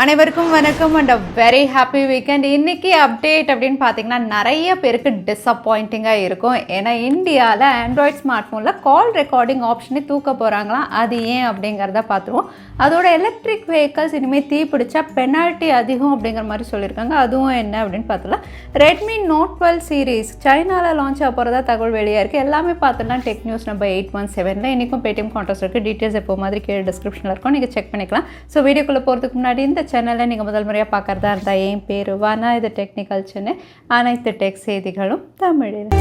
அனைவருக்கும் வணக்கம் and very happy weekend. இன்றைக்கி அப்டேட் அப்படின்னு பார்த்தீங்கன்னா நிறைய பேருக்கு டிஸப்பாயிண்டிங்காக இருக்கும். ஏன்னா இந்தியாவில் ஆண்ட்ராய்ட் ஸ்மார்ட் ஃபோனில் கால் ரெக்கார்டிங் ஆப்ஷனே தூக்க போகிறாங்களாம். அது ஏன் அப்படிங்கிறத பார்த்துருவோம். அதோட எலக்ட்ரிக் வெஹிக்கல்ஸ் இனிமேல் தீப்பிடிச்சா பெனால்ட்டி அதிகம் அப்படிங்கிற மாதிரி சொல்லியிருக்காங்க. அதுவும் என்ன அப்படின்னு பார்த்துலாம். ரெட்மி நோட் 12 சீரீஸ் சைனாவில் லான்ச் ஆக போகிறதா தகவல் வெளியாக இருக்குது. எல்லாமே பார்த்துலாம் டெக் நியூஸ் நம்பர் 817 இன்றைக்கும் பேடிஎம் கான்டெஸ்ட் இருக்குது. டீட்டெயில்ஸ் எப்போ மாதிரி கீழே டிஸ்கிரிப்ஷனில் இருக்கும், நீங்கள் செக் பண்ணிக்கலாம். ஸோ வீடியோக்குள்ளே போகிறதுக்கு முன்னாடி இந்த சேனலில் நீங்கள் முதல் முறையாக பார்க்குறதா இருந்தால் என் பேர் வானா, இது டெக்னிக்கல் சென்னை. அனைத்து டெக் செய்திகளும் தமிழில்.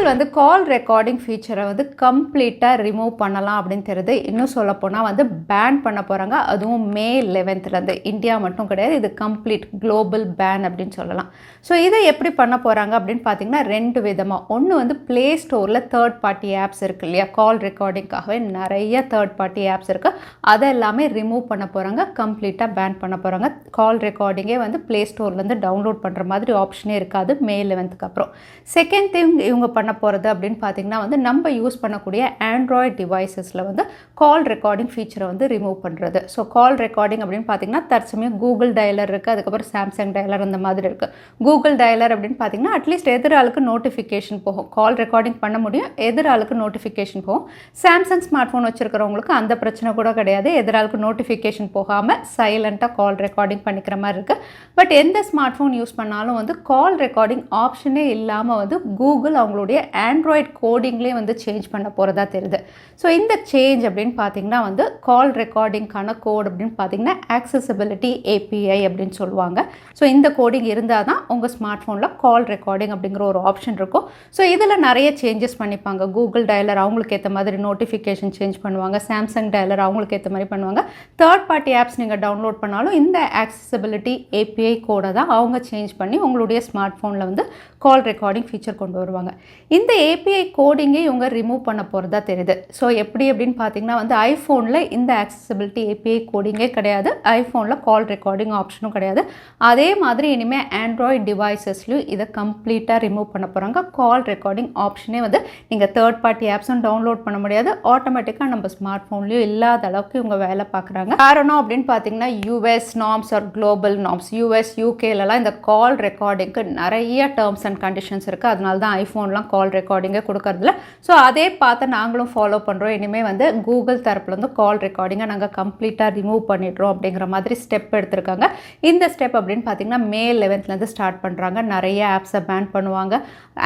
வந்து கால் ரெக்கார்டிங் ஃபீச்சரை வந்து கம்ப்ளீட்டாக ரிமூவ் பண்ணலாம் அப்படின்னு தெரியுது. இன்னும் சொல்லப்போனால் வந்து பேன் பண்ண போகிறாங்க. அதுவும் மே 11லேருந்து. இந்தியா மட்டும் கிடையாது, இது கம்ப்ளீட் குளோபல் பேன் அப்படின்னு சொல்லலாம். ஸோ இதை எப்படி பண்ண போகிறாங்க அப்படின்னு பார்த்தீங்கன்னா ரெண்டு விதமாக. ஒன்று வந்து ப்ளே ஸ்டோரில் தேர்ட் பார்ட்டி ஆப்ஸ் இருக்குது இல்லையா, கால் ரெக்கார்டிங்காகவே நிறைய தேர்ட் பார்ட்டி ஆப்ஸ் இருக்குது. அதை எல்லாமே ரிமூவ் பண்ண போகிறாங்க, கம்ப்ளீட்டாக பேன் பண்ண போகிறாங்க. கால் ரெக்கார்டிங்கே வந்து ப்ளே ஸ்டோர்லேருந்து டவுன்லோட் பண்ணுற மாதிரி ஆப்ஷனே இருக்காது மே 11க்கு அப்புறம். செகண்ட் திங் இவங்க பண்ண போகிறது அப்படின்னு பார்த்தீங்கன்னா வந்து நம்ம யூஸ் பண்ணக்கூடிய ஆண்ட்ராய்ட் டிவைசஸில் வந்து கால் ரெக்கார்டிங் ஃபீச்சரை வந்து ரிமூவ் பண்ணுறது. ஸோ கால் ரெக்கார்டிங் அப்படின்னு பார்த்தீங்கன்னா தற்சமயம் கூகுள் டயலர் இருக்குது, அதுக்கப்புறம் சாம்சங் டயலர் அந்த மாதிரி இருக்குது. கூகுள் டயலர் அப்படின்னு பார்த்தீங்கன்னா அட்லீஸ்ட் எதிராளுக்கு நோட்டிஃபிகேஷன் போகும், கால் ரெக்கார்டிங் பண்ண முடியும், எதிராளுக்கு நோட்டிஃபிகேஷன் போகும். சாம்சங் ஸ்மார்ட் ஃபோன் வச்சுருக்கிறவங்களுக்கு அந்த பிரச்சனை கூட கிடையாது, எதிராளுக்கு நோட்டிஃபிகேஷன் போகாமல் சைலண்ட்டாக கால் ரெக்கார்டிங் பண்ணிக்கிற மாதிரி இருக்குது. பட் எந்த ஸ்மார்ட் ஃபோன் யூஸ் பண்ணாலும் வந்து கால் ரெக்கார்டிங் ஆப்ஷனே இல்லாமல் வந்து கூகுள் அவங்களுடைய ஆண்ட்ராய்ட் கோடிங்லேயே வந்து சேஞ்ச் பண்ண போகிறதா தெரியுது. ஸோ இந்த சேஞ்ச் அப்படின்னு பார்த்தீங்கன்னா வந்து கால் ரெக்கார்டிங்கான கோட் அப்படின்னு பார்த்தீங்கன்னா ஆக்சசிபிலிட்டி ஏபிஐ அப்படின்னு சொல்லுவாங்க. ஸோ இந்த கோடிங் இருந்தால் தான் உங்கள் ஸ்மார்ட் ஃபோனில் கால் ரெக்கார்டிங் அப்படிங்கிற ஒரு ஆப்ஷன் இருக்கும். ஸோ இதில் நிறைய சேஞ்சஸ் பண்ணிப்பாங்க. கூகுள் டயலர் அவங்களுக்கு ஏற்ற மாதிரி நோட்டிஃபிகேஷன் சேஞ்ச் பண்ணுவாங்க, சாம்சங் டயலர் அவங்களுக்கு ஏற்ற மாதிரி பண்ணுவாங்க. தேர்ட் பார்ட்டி ஆப்ஸ் நீங்கள் டவுன்லோட் பண்ணாலும் இந்த ஆக்சசிபிலிட்டி ஏபிஐ கோடை தான் அவங்க சேஞ்ச் பண்ணி உங்களுடைய ஸ்மார்ட் ஃபோனில் வந்து கால் ரெக்கார்டிங் ஃபீச்சர் கொண்டு வருவாங்க. இந்த ஏபிஐ கோடிங்கே இவங்க ரிமூவ் பண்ண போகிறதா தெரியுது. ஸோ எப்படி அப்படின்னு பார்த்தீங்கன்னா வந்து ஐஃபோனில் இந்த ஆக்சசிபிலிட்டி ஏபிஐ கோடிங்கே கிடையாது, ஐஃபோனில் கால் ரெக்கார்டிங் ஆப்ஷனும் கிடையாது. அதே மாதிரி இனிமேல் ஆண்ட்ராய்ட் டிவைசஸ்லையும் இதை கம்ப்ளீட்டாக ரிமூவ் பண்ண போகிறாங்க. கால் ரெக்கார்டிங் ஆப்ஷனே வந்து நீங்கள் தேர்ட் பார்ட்டி ஆப்ஸும் டவுன்லோட் பண்ண முடியாது, ஆட்டோமேட்டிக்காக நம்ம ஸ்மார்ட் ஃபோன்லேயும் இல்லாத அளவுக்கு இவங்க வேலை பார்க்குறாங்க. காரணம் அப்படின்னு பார்த்தீங்கன்னா US norms are global norms. US யூகேலலாம் இந்த கால் ரெக்கார்டிங்க்கு நிறைய டேர்ம்ஸ் அண்ட் கண்டிஷன்ஸ் இருக்குது. அதனால தான் ஐஃபோன்லாம் கால் ரெக்கார்டிங்கை கொடுக்கறதில்ல. ஸோ அதே பார்த்து நாங்களும் ஃபாலோ பண்ணுறோம். இனிமேல் வந்து கூகுள் தரப்புலேருந்து கால் ரெக்கார்டிங்கை நாங்கள் கம்ப்ளீட்டாக ரிமூவ் பண்ணிடுறோம் அப்படிங்கிற மாதிரி ஸ்டெப் எடுத்திருக்காங்க. இந்த ஸ்டெப் அப்படின்னு பார்த்தீங்கன்னா மே 11லேருந்து ஸ்டார்ட் பண்ணுறாங்க. நிறைய ஆப்ஸை பேன் பண்ணுவாங்க.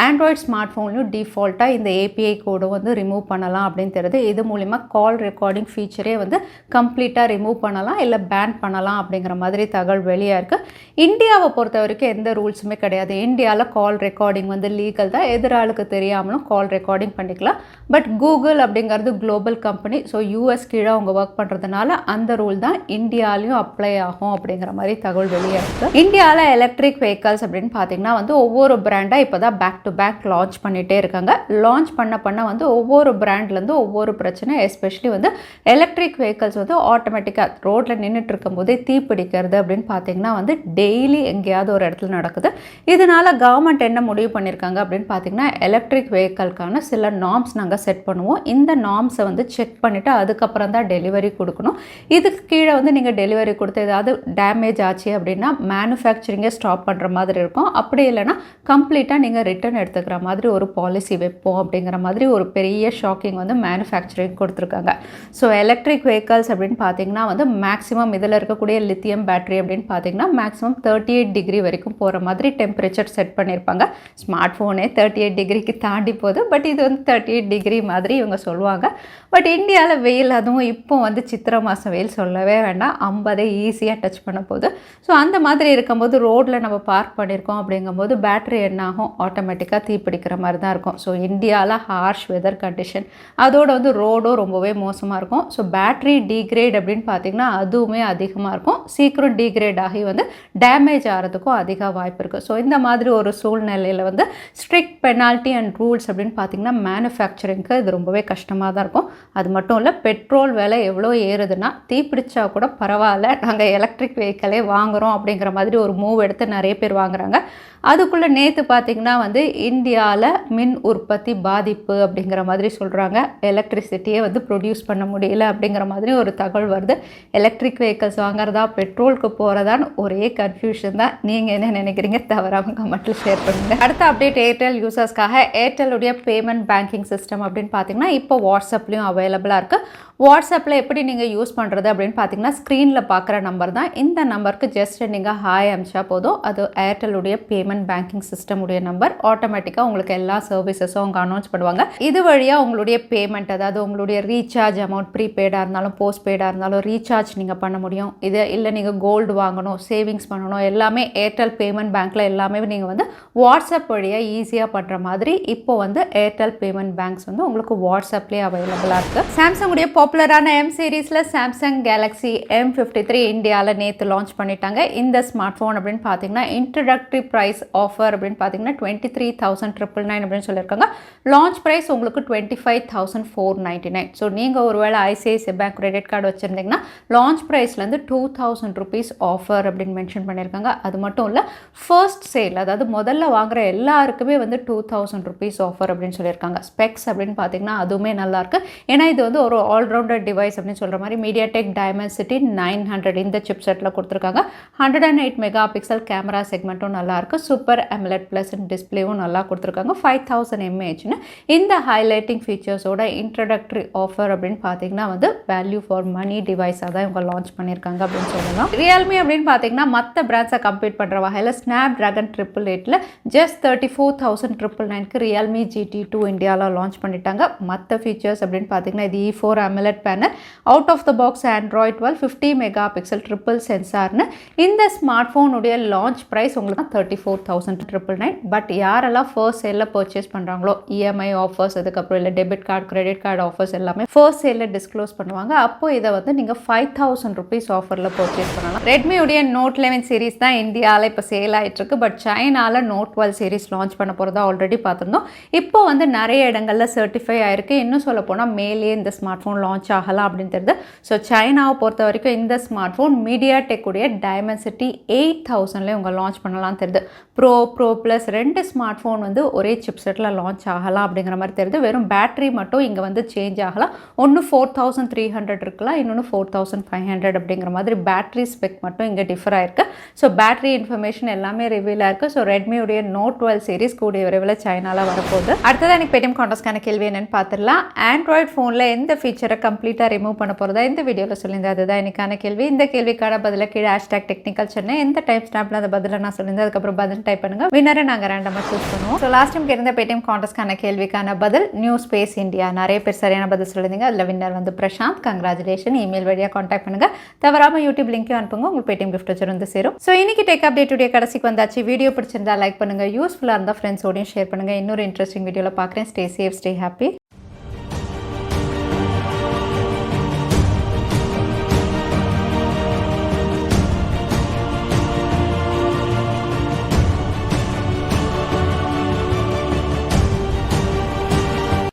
ஆண்ட்ராய்ட் ஸ்மார்ட் ஃபோன்லையும் டிஃபால்ட்டாக இந்த ஏபிஐ கோடு வந்து ரிமூவ் பண்ணலாம் அப்படின்னு தெரியுது. இது மூலிமா கால் ரெக்கார்டிங் ஃபீச்சரே வந்து கம்ப்ளீட்டாக ரிமூவ் பண்ணலாம், இல்லை பேன் பண்ணலாம் அப்படிங்கிற மாதிரி தகவல் வெளியாக இருக்குது. இந்தியாவை பொறுத்த வரைக்கும் எந்த ரூல்ஸுமே கிடையாது. இந்தியாவில் கால் ரெக்கார்டிங் வந்து லீகல் தான், எதிராளுக்கு தெரியாமலும் கால் ரெக்கார்டிங் பண்ணிக்கலாம். பட் கூகுள் அப்படிங்கிறது குளோபல் கம்பெனி, ஸோ யூஎஸ் கீழே அவங்க ஒர்க் பண்ணுறதுனால அந்த ரூல் தான் இந்தியாலையும் அப்ளை ஆகும் அப்படிங்கிற மாதிரி தகவல் வெளியாக இருக்குது. இந்தியாவில் எலக்ட்ரிக் வெஹிக்கல்ஸ் அப்படின்னு பார்த்தீங்கன்னா வந்து ஒவ்வொரு பிராண்டாக இப்போ தான் பேக் டு பேக் லான்ச் பண்ணிகிட்டே இருக்காங்க. லான்ச் பண்ண வந்து ஒவ்வொரு பிராண்ட்லேருந்து ஒவ்வொரு பிரச்சனை. எஸ்பெஷலி வந்து எலக்ட்ரிக் வெஹிக்கல்ஸ் வந்து ஆட்டோமேட்டிக்காக ரோட்டில் நின்றுட்டு இருக்கும் போதே தீப்பிடிக்கிறது அப்படின்னு பார்த்தீங்கன்னா வந்து டெய்லி எங்கேயாவது ஒரு இடத்துல நடக்குது. இதனால் கவர்மெண்ட் என்ன முடிவு பண்ணியிருக்காங்க அப்படின்னு பார்த்தீங்கன்னா எலக்ட்ரிக் வெஹிக்கலுக்கான சில நார்ம்ஸ் நாங்கள் செட் பண்ணுவோம். இந்த நார்ம்ஸை வந்து செக் பண்ணிவிட்டு அதுக்கப்புறம் தான் டெலிவரி கொடுக்கணும். இதுக்கு கீழே வந்து நீங்கள் டெலிவரி கொடுத்து ஏதாவது டேமேஜ் ஆச்சு அப்படின்னா மேனுஃபேக்சரிங்கை ஸ்டாப் பண்ணுற மாதிரி இருக்கும். அப்படி இல்லைனா கம்ப்ளீட்டாக நீங்கள் ரிட்டர்ன் எடுத்துக்கிற மாதிரி ஒரு பாலிசி வைப்போம் அப்படிங்கிற மாதிரி ஒரு பெரிய ஷாக்கிங் வந்து மேனுஃபேக்சரிங் கொடுத்துருக்காங்க. ஸோ எலக்ட்ரிக் வெஹிக்கல்ஸ் அப்படின்னு பார்த்தீங்கன்னா வந்து மேக்ஸிமம் இதில் இருக்கக்கூடிய லித்தியம் பேட்டரி அப்படின்னு பார்த்தீங்கன்னா மேக்ஸிமம் 38 டிகிரி வரைக்கும் போகிற மாதிரி டெம்பரேச்சர் செட் பண்ணியிருப்பாங்க. ஸ்மார்ட் ஃபோனே 38 டிகிரிக்கு தாண்டி போகுது, பட் இது வந்து 38 டிகிரி மாதிரி இவங்க சொல்லுவாங்க. பட் இந்தியாவில் வெயில், அதுவும் இப்போ வந்து சித்திரை மாதம் வெயில் சொல்லவே வேண்டாம், 50 ஈஸியாக டச் பண்ண போகுது. ஸோ அந்த மாதிரி இருக்கும்போது ரோட்டில் நம்ம பார்க் பண்ணியிருக்கோம் அப்படிங்கும்போது பேட்டரி என்ன ஆகும், ஆட்டோமேட்டிக்காக தீப்பிடிக்கிற மாதிரி தான் இருக்கும். ஸோ இந்தியாவில் ஹார்ஷ் வெதர் கண்டிஷன், அதோடு வந்து ரோடும் ரொம்பவே மோசமாக இருக்கும். ஸோ பேட்டரி டீக்ரேட் அப்படின்னு பார்த்திங்கன்னா அதுவுமே அதிகமாக இருக்கும். சீக்கிரம் டீக்ரேட் ஆகி வந்து டேமேஜ் ஆகிறதுக்கும் அதிக வாய்ப்பு இருக்குது. ஸோ இந்த மாதிரி ஒரு சூழ்நிலையில் வந்து strict penalty quality and rules அப்படின்னு பார்த்தீங்கன்னா மேனுஃபேக்சரிங்க்கு இது ரொம்பவே கஷ்டமாக தான் இருக்கும். அது மட்டும் இல்லை, பெட்ரோல் விலை எவ்வளோ ஏறுதுன்னா தீப்பிடிச்சா கூட பரவாயில்ல, நாங்கள் எலக்ட்ரிக் வெஹிக்கிளே வாங்குகிறோம் அப்படிங்கிற மாதிரி ஒரு மூவ் எடுத்து நிறைய பேர் வாங்குறாங்க. அதுக்குள்ளே நேற்று பார்த்திங்கன்னா வந்து இந்தியாவில் மின் உற்பத்தி பாதிப்பு அப்படிங்கிற மாதிரி சொல்கிறாங்க. எலக்ட்ரிசிட்டியே வந்து ப்ரொடியூஸ் பண்ண முடியல அப்படிங்கிற மாதிரி ஒரு தகவல் வருது. எலக்ட்ரிக் வெஹிக்கல்ஸ் வாங்குறதா பெட்ரோலுக்கு போகிறதான்னு ஒரே கன்ஃபியூஷன் தான். நீங்கள் என்ன நினைக்கிறீங்க? தவறாமல் கமெண்ட்டில் ஷேர் பண்ணுங்கள். அடுத்த அப்டேட் ஏர்டெல் யூசர்ஸ்க்காக ஏர்டெல்லுடைய பேமெண்ட் பேங்கிங் சிஸ்டம் அப்படின்னு பார்த்தீங்கன்னா இப்போ வாட்ஸ்அப்லேயும் அவைலபிளாக இருக்குது. வாட்ஸ்அப்பில் எப்படி நீங்கள் யூஸ் பண்ணுறது அப்படின்னு பார்த்தீங்கன்னா ஸ்க்ரீனில் பார்க்குற நம்பர் தான். இந்த நம்பருக்கு ஜஸ்ட் நீங்கள் ஹாய் அமிச்சா போதும். அது ஏர்டெல்லுடைய பேமெண்ட் பேங்கிங் சிஸ்டம் உடைய நம்பர். ஆட்டோமேட்டிக்காக உங்களுக்கு எல்லா சர்வீசஸும் அவங்க அனௌன்ஸ் பண்ணுவாங்க. இது வழியாக உங்களுடைய பேமெண்ட், அதாவது உங்களுடைய ரீசார்ஜ் அமௌண்ட், ப்ரீபெய்டாக இருந்தாலும் போஸ்ட் பெய்டாக இருந்தாலும் ரீசார்ஜ் நீங்கள் பண்ண முடியும். இது இல்லை நீங்கள் கோல்டு வாங்கணும், சேவிங்ஸ் பண்ணணும், எல்லாமே ஏர்டெல் பேமெண்ட் பேங்க்கில் எல்லாமே நீங்கள் வந்து வாட்ஸ்அப் வழியாக ஈஸியாக பண்ணுற மாதிரி இப்போ வந்து ஏர்டெல் பேமெண்ட் பேங்க்ஸ் வந்து உங்களுக்கு வாட்ஸ்அப்லேயே அவைலபிளாக இருக்குது. சாம்சங்குடைய பாப்புலரான M சீரீஸில் சாம்சங் கேலக்ஸி M53 இந்தியாவில் நேற்று லான்ச் பண்ணிட்டாங்க. இந்த ஸ்மார்ட் ஃபோன் அப்படின்னு பார்த்தீங்கன்னா இன்ட்ரடக்டரி ப்ரைஸ் ஆஃபர் அப்படின்னு பார்த்தீங்கன்னா 23,999 அப்படின்னு சொல்லியிருக்காங்க. லான்ச் ப்ரைஸ் உங்களுக்கு 25,499. ஸோ நீங்கள் ஒருவேளை ஐசிஐசிஐ பேங்க் கிரெடிட் கார்டு வச்சுருந்தீங்கன்னா லான்ச் ப்ரைஸ்லேருந்து 2,000 rupees ஆஃபர் அப்படின்னு மென்ஷன் பண்ணியிருக்காங்க. அது மட்டும் இல்லை, ஃபர்ஸ்ட் சேல், அதாவது முதல்ல வாங்குற எல்லாருக்குமே வந்து 2,000 rupees ஆஃபர் அப்படின்னு சொல்லியிருக்காங்க. ஸ்பெக்ஸ் அப்படின்னு பார்த்தீங்கன்னா அதுவுமே நல்லாயிருக்கு. ஏன்னா இது வந்து ஒரு ஆல்ரவுண்டர் டிவைஸ் அப்படின்னு சொல்கிற மாதிரி மீடியாடெக் டைமென்சிட்டி 900 இந்த சிப் செட்டில் கொடுத்துருக்காங்க. 108 மெகா பிக்சல் கேமரா செக்மெண்ட்டும் நல்லாயிருக்கு. சூப்பர் AMOLED ப்ளஸ் டிஸ்பிளேவும் நல்லா கொடுத்துருக்காங்க. 5000 mAhன்னு இந்த ஹைலைட்டிங் ஃபீச்சர்ஸோட இன்ட்ரடக்டரி ஆஃபர் அப்படின்னு பார்த்தீங்கன்னா வந்து வேல்யூ ஃபார் மணி டிவைஸாக தான் இவங்க லான்ச் பண்ணியிருக்காங்க அப்படின்னு சொல்லலாம். ரியல்மி அப்படின்னு பார்த்தீங்கன்னா மற்ற பிராண்ட்ஸை கம்பீட் பண்ணுற வகையில் ஸ்னாப் ட்ராகன் 888 ஜஸ்ட் 34,999க்கு ரியல்மி GT2 இந்தியாவில் லான்ச் பண்ணிட்டாங்க. மற்ற ஃபீச்சர்ஸ் அப்படின்னு பார்த்தீங்கன்னா இது E4 AMOLED panel, out of the box Android 12, 50 mega pixel triple சென்சார்னு இந்த ஸ்மார்ட் ஃபோனுடைய லான்ச் ப்ரைஸ் உங்களுக்கு 34,999. பட் யாரெல்லாம் ஃபர்ஸ்ட் சேலில் பர்ச்சேஸ் பண்ணுறாங்களோ EMI ஆஃபர்ஸ், அதுக்கப்புறம் இல்லை debit card, credit card offers எல்லாமே ஃபர்ஸ்ட் சேலில் டிஸ்க்ளோஸ் பண்ணுவாங்க. அப்போ இதை வந்து நீங்கள் 5,000 rupees ஆஃபரில் பர்ச்சேஸ் பண்ணலாம். ரெட்மியுடைய நோட் 11 சீரிஸ் தான் இந்தியாவில் இப்போ சேல் ஆகிட்டு இருக்கு. பட் சைனாவில் நோட் 12 சீரிஸ் லான்ச் பண்ண போகிறதா ஆல்ரெடி பார்த்துருந்தோம். இப்போ வந்து நிறைய இடங்களில் சர்டிஃபை ஆயிருக்கு. இன்னும் சொல்ல போனால் மேலே இந்த ஸ்மார்ட் ஃபோன் லான்ச் ஆகலாம் அப்படின்னு தெரியுது. ஸோ சைனாவை பொறுத்த வரைக்கும் இந்த ஸ்மார்ட் ஃபோன் மீடியாடெக் உடைய டைமென்சிட்டி 8000ல இவங்க லான்ச் பண்ணலாம் தெரியுது. ப்ரோ ப்ளஸ் 2 ஸ்மார்ட் ஃபோன் வந்து ஒரே சிப் செட்டில் லான்ச் ஆகலாம் அப்படிங்கிற மாதிரி தெரியுது. வெறும் பேட்டரி மட்டும் இங்கே வந்து சேஞ்ச் ஆகலாம். ஒன்று 4300 இருக்கலாம், இன்னொன்று 4500 அப்படிங்கிற மாதிரி பேட்டரி ஸ்பெக் மட்டும் இங்கே டிஃபர் ஆயிருக்கு. ஸோ பேட்டரி இன்ஃபர்மேஷன் எல்லாமே ரிவீல் ஆயிருக்கு. ஸோ ரெட்மியுடைய நோட் 12 சீரிஸ் கூடிய விரைவில் சைனாவில் வரப்போகுது. அடுத்ததான் எனக்கு பேடிஎம் கான்டெஸ்ட்கான கேள்வி என்னன்னு பார்த்துடலாம். ஆண்ட்ராய்ட் ஃபோனில் எந்த ஃபீச்சரை கம்ப்ளீட்டாக ரிமூவ் பண்ண போகிறதா இந்த வீடியோவில் சொல்லியிருந்தேன். அதுதான் எனக்கான கேள்வி. இந்த கேள்விக்கான பதில கீழே #டெக்னிக்கல் சென்னை எந்த டைம் ஸ்டாம்பில் அந்த பதிலை நான் சொல்லியிருந்தேன். அதுக்கப்புறம் பதில் டைப் பண்ணுங்க. வின்னரை நாங்கள் ரேண்டமாக சூஸ் பண்ணுவோம். ஸோ லாஸ்ட் டைம் இருந்த பேடிஎம் கான்டெஸ்ட்கான கேள்விக்கான பதில் நியூ ஸ்பேஸ் இந்தியா. நிறைய பேர் சரியான பதில் சொல்லியிருந்தீங்க. அதில் வின்னர் வந்து பிரசாந்த். கங்க்ராச்சுலேஷன். இமெயில் வழியாக கான்டாக்ட் பண்ணுங்க. தவறாமல் யூடியூப் லிங்க்கையும் அனுப்புங்க. உங்களுக்கு பேடிஎம் கிஃப்ட் வச்சு வந்து சேரும். ஸோ இன்னைக்கு டெக் அப்டேட்டுடைய கடைசிக்கு வந்தாச்சு. வீடியோ பிடிச்சிருந்தா லைக் பண்ணுங்க. யூஸ்ஃபுல்லாக இருந்தால் ஃப்ரெண்ட்ஸோடையும் ஷேர் பண்ணுங்க. இன்னொரு இன்ட்ரெஸ்டிங் வீடியோவில் பார்க்குறேன். Stay safe, stay happy.